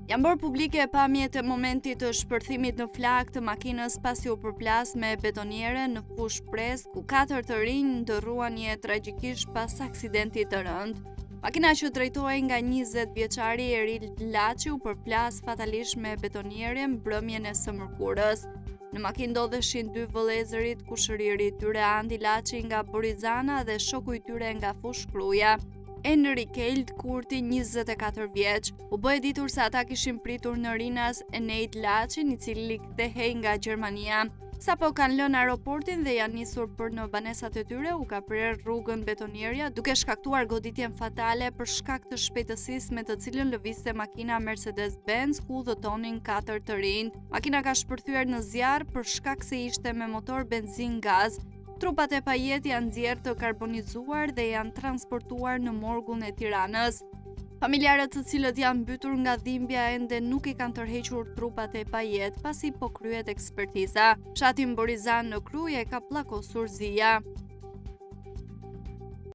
Janë bërë publike pamjet e momentit të shpërthimit në flak të makinës pasi u përplas me betoniere në fush pres, ku 4 të rinj ndërruan jetë tragjikisht pas aksidentit të rëndë. Makina që drejtohej nga 20 vjeçari Eril Laçi u përplas fatalisht me betoniere mbrëmjen e së mërkurës. Në makinë ndodheshin 2 vëllezërit, kushëriri i tyre Andi Laçi nga Borizana dhe shoku i tyre nga Fush Kruja, Enrikeld Kurti, 24 vjeç. U bë e ditur se ata kishin pritur në Rinas Enejt Laçin, i cili kthehej nga Gjermania. Sapo kanë lënë aeroportin dhe janë nisur për në banesat e tyre, u ka prerë rrugën betonierja, duke shkaktuar goditjen fatale për shkak të shpejtësisë me të cilën lëvizte makina Mercedes-Benz, ku udhëtonin 4 të rinj. Makina ka shpërthyer në zjarr për shkak se ishte me motor benzin-gaz. Trupat e pajet janë nxjerrë të karbonizuar dhe janë transportuar në morgun e Tiranës. Familjarët të cilët janë mbytur nga dhimbja ende nuk i kanë tërhequr trupat e pajet pasi po kryhet ekspertiza. Fshati Borizan në Krujë e ka pllakosur zia.